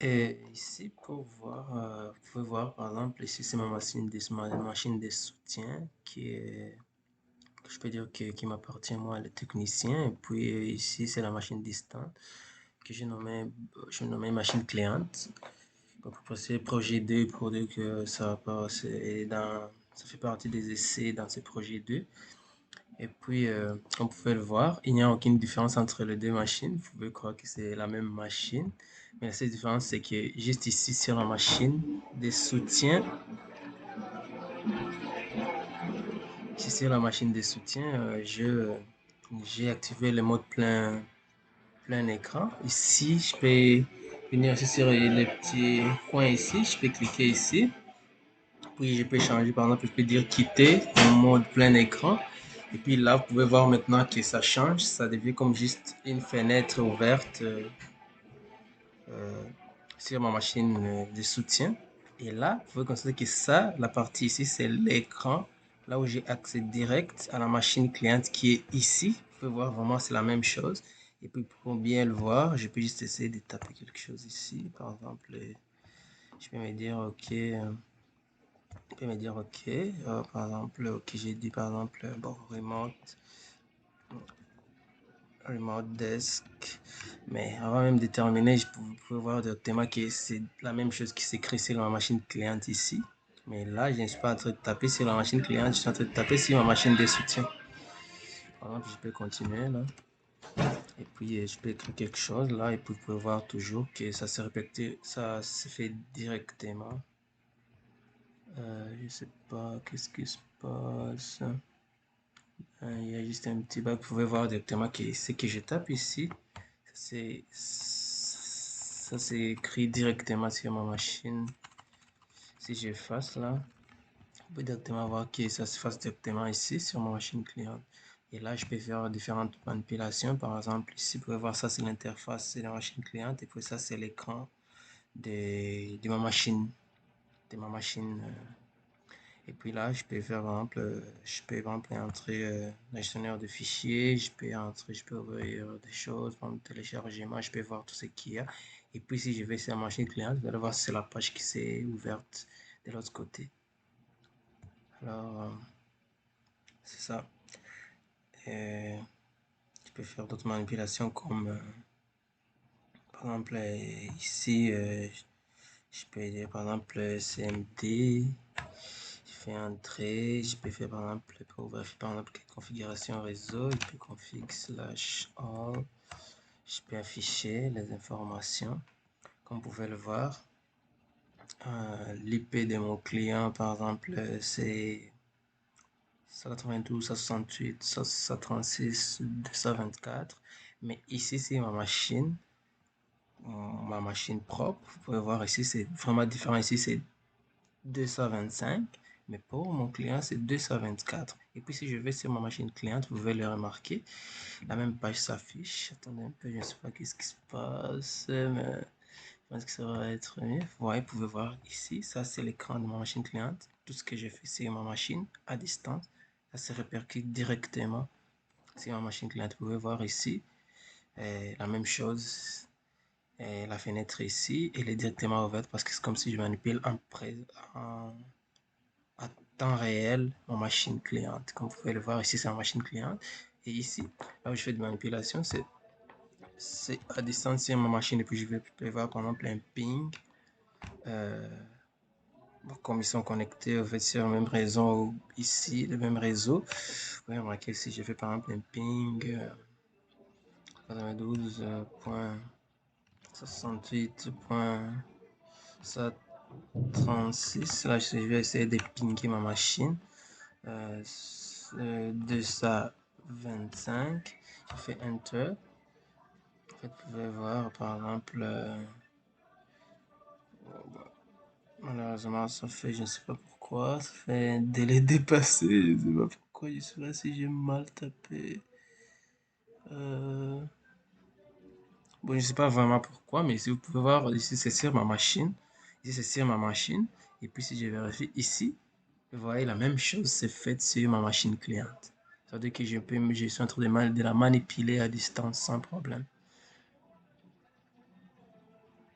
Et ici, pour voir, vous pouvez voir, par exemple, ici, c'est ma machine de soutien qui est, que je peux dire qui m'appartient, moi, le technicien. Et puis, ici, c'est la machine distante que j'ai nommé machine cliente. Donc, pour ce projet 2, pour dire que ça fait partie des essais dans ce projet 2. Et puis, comme vous pouvez le voir, il n'y a aucune différence entre les deux machines. Vous pouvez croire que c'est la même machine. Mais la seule différence, c'est que juste ici, sur la machine de soutien, ici sur la machine de soutien, j'ai activé le mode plein écran. Ici, je peux venir ici sur les petits coins ici. Je peux cliquer ici. Puis, je peux changer, par exemple, je peux dire quitter en mode plein écran. Et puis là, vous pouvez voir maintenant que ça change. Ça devient comme juste une fenêtre ouverte sur ma machine de soutien. Et là, vous pouvez constater que ça, la partie ici, c'est l'écran. Là où j'ai accès direct à la machine cliente qui est ici. Vous pouvez voir vraiment, c'est la même chose. Et puis, pour bien le voir, je peux juste essayer de taper quelque chose ici. Par exemple, je peux me dire, OK. Je peux me dire, OK. Par exemple, OK, j'ai dit, par exemple, bon, remote desk. Mais avant même de terminer, vous pouvez voir directement que c'est la même chose qui s'écrit sur ma machine cliente ici. Mais là, je ne suis pas en train de taper sur la machine cliente, je suis en train de taper sur ma machine de soutien. Par exemple, je peux continuer là. Et puis, je peux écrire quelque chose là. Et puis, vous pouvez voir toujours que ça se répète, ça se fait directement. Je sais pas, qu'est-ce qui se passe? Il y a juste un petit bug. Vous pouvez voir directement que ce que je tape ici, ça c'est écrit directement sur ma machine. Si j'efface là, vous pouvez directement voir que ça se fasse directement ici sur ma machine cliente. Et là, je peux faire différentes manipulations. Par exemple, ici, vous pouvez voir ça, c'est l'interface de la machine cliente. Et puis ça, c'est l'écran de ma machine. Et puis là, je peux faire, par exemple, entrer le gestionnaire de fichiers, je peux ouvrir des choses, par exemple, téléchargement, je peux voir tout ce qu'il y a. Et puis si je vais sur la machine cliente, vous allez voir c'est la page qui s'est ouverte de l'autre côté. Alors, c'est ça. Et je peux faire d'autres manipulations comme, par exemple, ici, je peux dire, par exemple, CMD. Je fais entrer, je peux faire par exemple, pour vérifier par exemple configuration réseau, je peux config /all, je peux afficher les informations, comme vous pouvez le voir. L'IP de mon client par exemple c'est 192, 168, 136, 224, mais ici c'est ma machine propre, vous pouvez voir ici c'est vraiment différent, ici c'est 225, mais pour mon client, c'est 224. Et puis, si je vais sur ma machine cliente, vous pouvez le remarquer, la même page s'affiche. Attendez un peu, je ne sais pas qu'est-ce qui se passe, mais je pense que ça va être mieux. Vous pouvez voir ici, ça c'est l'écran de ma machine cliente. Tout ce que j'ai fait sur ma machine à distance, ça se répercute directement sur ma machine cliente. Vous pouvez voir ici, la même chose. La fenêtre ici, elle est directement ouverte parce que c'est comme si je manipule à temps réel ma machine cliente. Comme vous pouvez le voir ici, c'est ma machine cliente. Et ici, là où je fais de manipulation, c'est à distance sur ma machine. Et puis je vais voir par exemple un ping. Comme ils sont connectés sur le même réseau ici, le même réseau. Vous pouvez remarquer si je fais par exemple un ping 92.68.36. Là, je vais essayer de pinguer ma machine. 225, je fais Enter. En fait, vous pouvez voir par exemple, malheureusement, ça fait, je ne sais pas pourquoi, ça fait un délai dépassé, je ne sais pas pourquoi, je sais pas si j'ai mal tapé. Bon, je ne sais pas vraiment pourquoi, mais si vous pouvez voir, ici c'est sur ma machine, ici c'est sur ma machine, et puis si je vérifie ici, vous voyez la même chose c'est fait sur ma machine cliente. C'est-à-dire que je suis en train de la manipuler à distance sans problème.